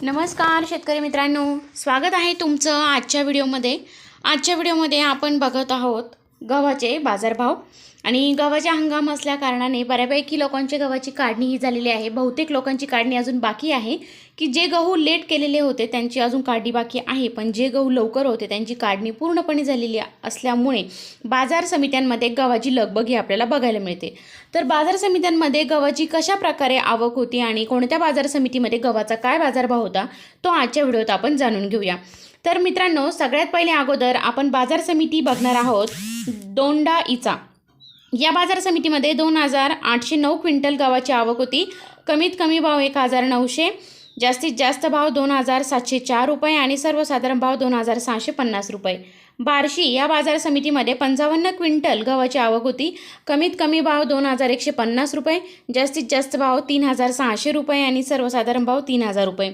नमस्कार शेतकरी मित्रांनो, स्वागत आहे तुमचं आजच्या व्हिडिओमध्ये आपण बघत आहोत गव्हाचे बाजारभाव आणि गव्हाचा हंगाम असल्या कारणाने बऱ्यापैकी लोकांची गव्हाची काढणी ही झालेली आहे। बहुतेक लोकांची काढणी अजून बाकी आहे की जे गहू लेट केलेले होते त्यांची अजून काढणी बाकी आहे, पण जे गहू लवकर होते त्यांची काढणी पूर्णपणे झालेली असल्यामुळे बाजार समित्यांमध्ये गव्हाची लगबग ही आपल्याला बघायला मिळते। तर बाजार समित्यांमध्ये गव्हाची कशा प्रकारे आवक होती आणि कोणत्या बाजार समितीमध्ये गव्हाचा काय बाजारभाव होता तो आजच्या व्हिडिओत आपण जाणून घेऊया। तर मित्रांनो, सगळ्यात पहिले अगोदर आपण बाजार समिती बघणार आहोत दोंडाईचा। या बाजार समितीमध्ये 2809 क्विंटल गव्हाची आवक होती। कमीत कमी भाव 1900, जास्तीत जास्त भाव 2704 रुपये आणि सर्वसाधारण भाव 2650 रुपये। बार्शी या बाजार समितीमध्ये 55 क्विंटल गव्हाची आवक होती। कमीत कमी भाव 2150 रुपये, जास्तीत जास्त भाव 3600 रुपये आणि सर्वसाधारण भाव 3000 रुपये।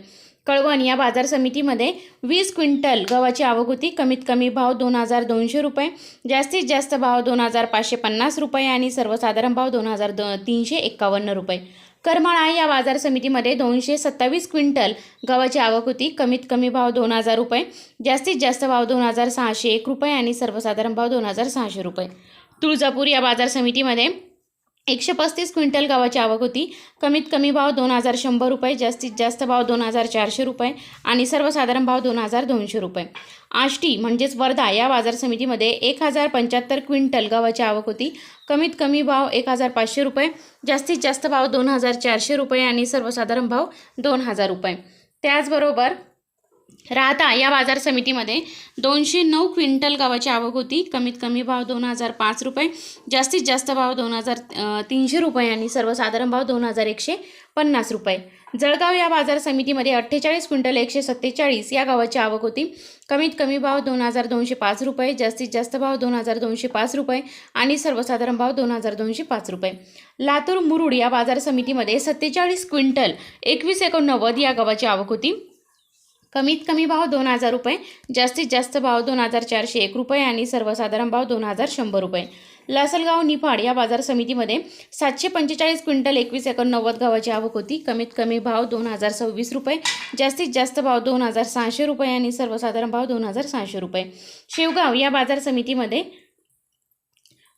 कळवण या बाजार समितीमध्ये 20 क्विंटल गव्हाची आवक होती। कमीत कमी भाव 2200 रुपये, जास्तीत जास्त भाव 2550 रुपये आणि सर्वसाधारण भाव 2351 रुपये। करमाळा या बाजार समितीमध्ये 227 क्विंटल गव्हाची आवक होती। कमीत कमी भाव 2000 रुपये, जास्तीत जास्त भाव 2601 रुपये आणि सर्वसाधारण भाव 2600 रुपये। तुळजापूर या बाजार समितीमध्ये 135 क्विंटल गव्हाची आवक होती। कमीत कमी भाव 2100 रुपये, जास्तीत जास्त भाव 2400 रुपये आणि सर्वसाधारण भाव 2200 रुपये। आष्टी म्हणजेच वर्धा या बाजार समितीमध्ये 1075 क्विंटल गव्हाची आवक होती। कमीत कमी भाव 1500 रुपये, जास्तीत जास्त भाव 2400 रुपये आणि सर्वसाधारण भाव 2000 रुपये। त्याचबरोबर राहता या बाजार समितीमध्ये 209 क्विंटल गव्हाची आवक होती। कमीत कमी भाव 2005 रुपये, जास्तीत जास्त भाव 2300 रुपये आणि सर्वसाधारण भाव 2150 रुपये। जळगाव या बाजार समितीमध्ये 48 क्विंटल 147 या गव्हाची आवक होती। कमीत कमी भाव 2205 रुपये, जास्तीत जास्त भाव 2205 रुपये आणि सर्वसाधारण भाव 2205 रुपये। लातूर मुरुड या बाजार समितीमध्ये 47 क्विंटल 2189 या गव्हाची आवक होती। कमीत कमी भाव 2000 रुपये, जास्तीत जास्त भाव 2401 रुपये आणि सर्वसाधारण भाव 2100 रुपये। लासलगाव निफाड या बाजार समितीमध्ये 745 क्विंटल 2189 गव्हाची आवक होती। कमीत कमी भाव 2026 रुपये, जास्तीत जास्त भाव 2600 रुपये आणि सर्वसाधारण भाव 2600 रुपये। शेवगाव या बाजार समितीमध्ये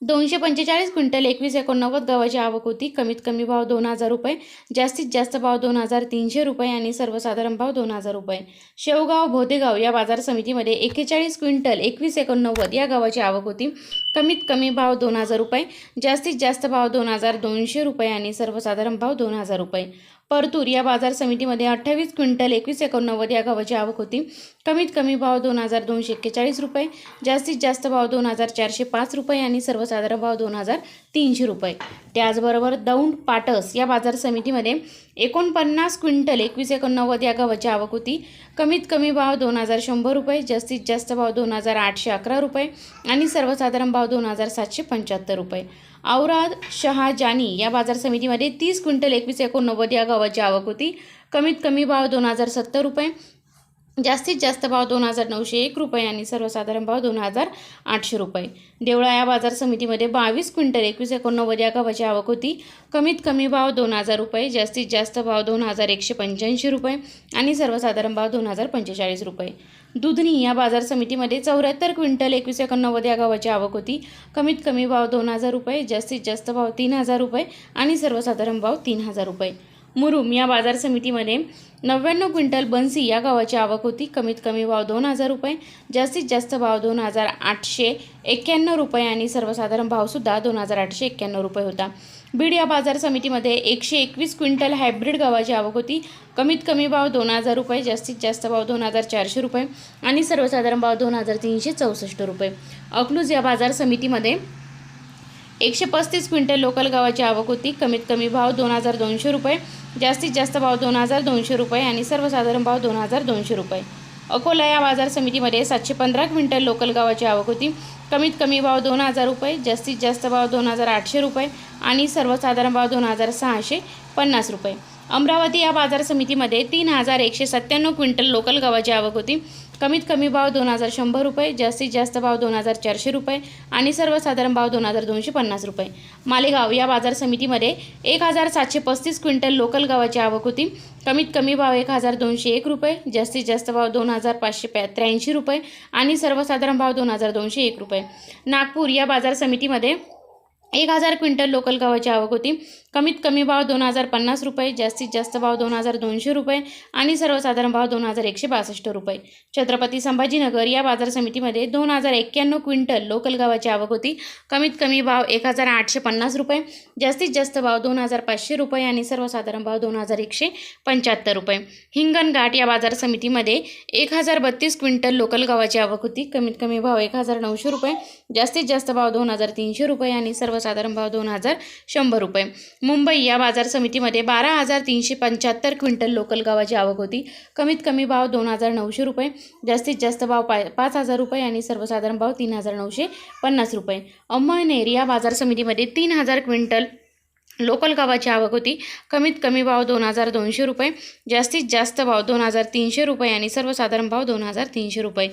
245 क्विंटल 2189 गव्हाची आवक होती। कमीत कमी भाव 2000 रुपये, जास्तीत जास्त भाव 2300 रुपये आणि सर्वसाधारण भाव 2000 रुपये। शेवगाव भोदेगाव या बाजार समितीमध्ये 41 क्विंटल 2189 या गव्हाची आवक होती। कमीत कमी भाव 2000 रुपये, जास्तीत जास्त भाव 2200 रुपये आणि सर्वसाधारण भाव 2000 रुपये। परतूर या बाजार समितीमध्ये 28 क्विंटल 2189 या गव्हाची आवक होती। कमीत कमी भाव 2241 रुपये, जास्तीत जास्त भाव 2405 रुपये आणि सर्वसाधारण भाव 2300 रुपये। त्याचबरोबर दौंड पाटस या बाजार समितीमध्ये 49 क्विंटल 2189 या गव्हाची आवक होती। कमीत कमी भाव 2100 रुपये, जास्तीत जास्त भाव 2811 रुपये आणि सर्वसाधारण भाव 2775 रुपये। औराद शहाजानी या बाजार समितीमध्ये 30 क्विंटल 2189 या गव्हाची आवक होती। कमीत कमी भाव 2070 रुपये, जास्तीत जास्त भाव 2901 रुपये आणि सर्वसाधारण भाव 2800 रुपये। देवळा या बाजार समितीमध्ये 22 क्विंटल 2189 या गव्हाची आवक होती। कमीत कमी भाव 2000 रुपये, जास्तीत जास्त भाव 2185 रुपये आणि सर्वसाधारण भाव 2045 रुपये। दुधनी या बाजार समितीमध्ये 74 क्विंटल 2189 या गव्हाची आवक होती। कमीत कमी भाव 2000 रुपये, जास्तीत जास्त भाव 3000 रुपये आणि सर्वसाधारण भाव 3000 रुपये। मुरुम या बाजार समितीमध्ये 99 क्विंटल बन्सी या गव्हाची आवक होती। कमीत कमी भाव 2000 रुपये, जास्तीत जास्त भाव 2891 रुपये आणि सर्वसाधारण भावसुद्धा 2891 रुपये होता। बीड या बाजार समितीमध्ये 121 क्विंटल हायब्रिड गव्हाची आवक होती। कमीत कमी भाव 2000 रुपये, जास्तीत जास्त भाव 2400 रुपये आणि सर्वसाधारण भाव 2364 रुपये। अकलूज या बाजार समितीमध्ये 135 क्विंटल लोकल गव्हाची आवक होती। कमीत कमी भाव 2200 रुपये, जास्तीत जास्त भाव 2200 रुपये आणि सर्वसाधारण भाव 2200 रुपये। अकोला या बाजार समितीमध्ये 715 क्विंटल लोकल गव्हाची आवक होती। कमीत कमी भाव 2000 रुपये, जास्तीत जास्त भाव 2800 रुपये आणि सर्वसाधारण भाव 2650 रुपये। अमरावती या बाजार समितीमध्ये 3197 क्विंटल लोकल गव्हाची आवक होती. कमीत कमी भाव 2100 रुपये, जास्तीत जास्त भाव 2400 रुपये आणि सर्वसाधारण भाव 2250 रुपये. मालेगाव या बाजार समितीमध्ये 1735 क्विंटल लोकल गव्हाची आवक होती. कमीत कमी भाव 1201 रुपये, जास्तीत जास्त भाव 2583 रुपये आणि सर्वसाधारण भाव 2201 रुपये. नागपूर या बाजार समितीमध्ये 1000 क्विंटल लोकल गव्हाची आवक होती. कमीत कमी भाव 2050 रुपये, जास्तीत जास्त भाव 2200 रुपये आणि सर्वसाधारण भाव 2162 रुपये. छत्रपती संभाजीनगर या बाजार समितीमध्ये 2091 क्विंटल लोकल गव्हाची आवक होती. कमीत कमी भाव 1850 रुपये, जास्तीत जास्त भाव 2500 रुपये आणि सर्वसाधारण भाव 2175 रुपये. हिंगणघाट या बाजार समितीमध्ये 1032 क्विंटल लोकल गव्हाची आवक होती. कमीत कमी भाव 1900 रुपये, जास्तीत जास्त भाव 2300 रुपये आणि सर्वसाधारण भाव 2100 रुपये. मुंबई या बाजार समितीमध्ये 12375 क्विंटल लोकल गव्हाची आवक होती. कमीत कमी भाव 2900 रुपये, जास्तीत जास्त भाव 5000 रुपये आणि सर्वसाधारण भाव 3950 रुपये. अमळनेर या बाजार समितीमध्ये 3000 क्विंटल लोकल गव्हाची आवक होती. कमीत कमी भाव 2200 रुपये, जास्तीत जास्त भाव 2300 रुपये आणि सर्वसाधारण भाव 2300 रुपये.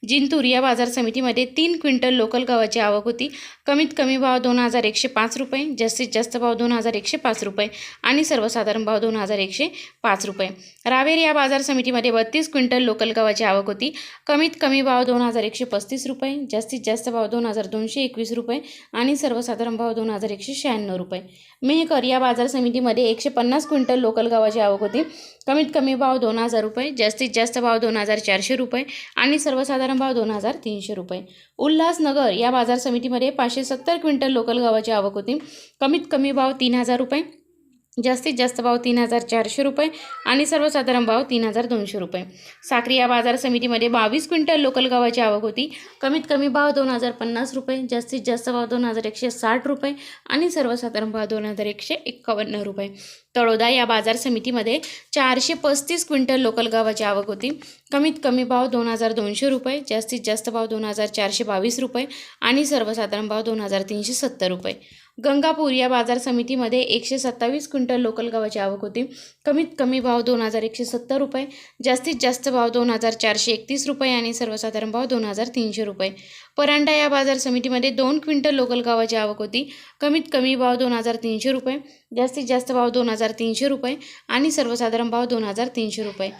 जिंतूर या बाजार समितीमध्ये 3 क्विंटल लोकल गव्हाची आवक होती. कमीत कमी भाव 2105 रुपये, जास्तीत जास्त भाव 2105 रुपये आणि सर्वसाधारण भाव 2105 रुपये. रावेर या बाजार समितीमध्ये 32 क्विंटल लोकल गव्हाची आवक होती. कमीत कमी भाव 2135 रुपये, जास्तीत जास्त भाव 2221 रुपये आणि सर्वसाधारण भाव 2196 रुपये. मेहकर या बाजार समितीमध्ये 150 क्विंटल लोकल गव्हाची आवक होती. कमीत कमी भाव 2000 रुपये, जास्तीत जास्त भाव 2400 रुपये आणि सर्वसाधारण भाव 2300 रुपये. उल्हासनगर या बाजार समितीमध्ये 570 क्विंटल लोकल गव्हाची आवक होती. कमीत कमी भाव 3000 रुपये, जास्तीत जास्त भाव 3400 रुपये आणि सर्वसाधारण भाव 3200 रुपये. साक्री या बाजार समितीमध्ये 22 क्विंटल लोकल गव्हाची आवक होती. कमीत कमी भाव 2050 रुपये, जास्तीत जास्त भाव 2160 रुपये आणि सर्वसाधारण भाव 2151 रुपये. तळोदा या बाजार समितीमध्ये 435 क्विंटल लोकल गव्हाची आवक होती. कमीत कमी भाव 2200 रुपये, जास्तीत जास्त भाव 2422 रुपये आणि सर्वसाधारण भाव 2370 रुपये. गंगापूर या बाजार समितीमध्ये 127 क्विंटल लोकल गव्हाची आवक होती. कमीत कमी भाव 2170 रुपये, जास्तीत जास्त भाव 2431 रुपये आणि सर्वसाधारण भाव 2300 रुपये. परांडा या बाजार समितीमध्ये 2 क्विंटल लोकल गव्हाची आवक होती. कमीत कमी भाव 2300 रुपये, जास्तीत जास्त भाव 2300 रुपये आणि सर्वसाधारण भाव 2300 रुपये.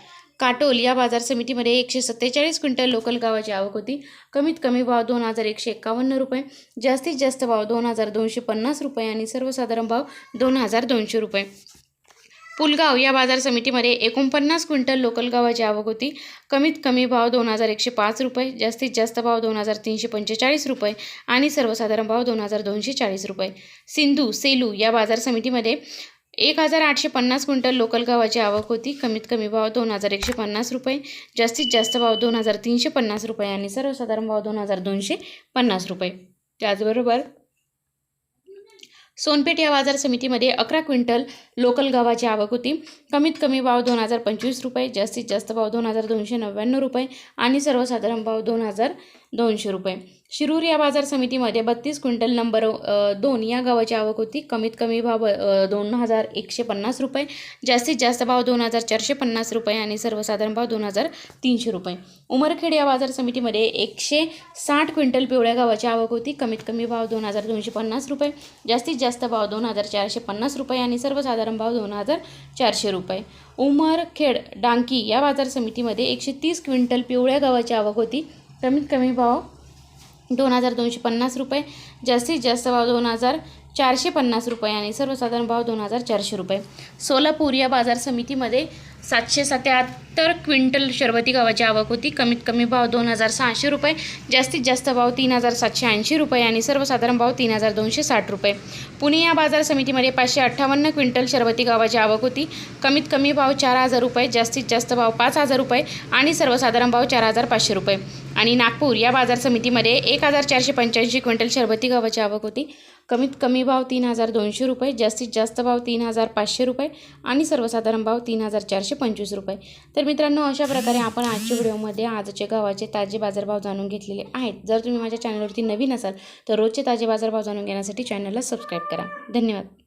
काटोल या बाजार समितीमध्ये 147 क्विंटल लोकल गव्हाची आवक होती. कमीत कमी भाव 2151 रुपये, जास्तीत जास्त भाव 2250 रुपये आणि सर्वसाधारण भाव 2200 रुपये. पुलगाव या बाजार समितीमध्ये 49 क्विंटल लोकल गव्हाची आवक होती. कमीत कमी भाव 2105 रुपये, जास्तीत जास्त भाव 2345 रुपये आणि सर्वसाधारण भाव 2240 रुपये. सिंधू सेलू या बाजार समितीमध्ये 1850 क्विंटल लोकल गव्हाची आवक होती. कमीत कमी भाव 2150 रुपये, जास्तीत जास्त भाव 2350 रुपये आणि सर्वसाधारण भाव 2250 रुपये. त्याचबरोबर सोनपेठ या बाजार समितीमध्ये 11 क्विंटल लोकल गव्हाची आवक होती. कमीत कमी भाव 2025 रुपये, जास्तीत जास्त भाव 2299 रुपये आणि सर्वसाधारण भाव 2200 रुपये. शिरूर या बाजार समितीमध्ये 32 क्विंटल नंबर 2 या गव्हाची आवक होती. कमीत कमी भाव 2150 रुपये, जास्तीत जास्त भाव 2450 रुपये आणि सर्वसाधारण भाव 2300 रुपये. उमरखेड या बाजार समितीमध्ये 160 क्विंटल पिवळ्या गव्हाची आवक होती. कमीत कमी भाव 2250 रुपये, जास्तीत जास्त भाव 2450 रुपये आणि सर्वसाधारण भाव 2400 रुपये. उमरखेड डांकी या बाजार समितीमध्ये 130 क्विंटल पिवळ्या गव्हाची आवक होती. कमीत कमी भाव 2250 रुपये, जास्तीत जास्त भाव 2450 रुपये आणि सर्वसाधारण भाव 2400 रुपये. सोलापूर या बाजार समितीमध्ये 777 क्विंटल शरबती गव्हाची आवक होती. कमीत कमी भाव 2600 रुपये, जास्तीत जास्त भाव 3780 रुपये आणि सर्वसाधारण भाव 3260 रुपये. पुणे या बाजार समितीमध्ये 558 क्विंटल शरबती गव्हाची आवक होती. कमीत कमी भाव 4000 रुपये, जास्तीत जास्त भाव 5000 रुपये आणि सर्वसाधारण भाव 4500 रुपये. आणि नागपूर या बाजार समितीमध्ये 1485 क्विंटल शरबती गव्हाची आवक होती. कमीत कमी भाव 3200 रुपये, जास्तीत जास्त भाव 3500 रुपये आणि सर्वसाधारण भाव 3425 रुपये. तर मित्रांनो, अशा प्रकारे आपण आजच्या व्हिडिओमध्ये आजचे गव्हाचे ताजे बाजारभाव जाणून घेतलेले आहेत. जर तुम्ही माझ्या चॅनलवरती नवीन असाल तर रोजचे ताजे बाजारभाव जाणून घेण्यासाठी चॅनलला सबस्क्राईब करा. धन्यवाद.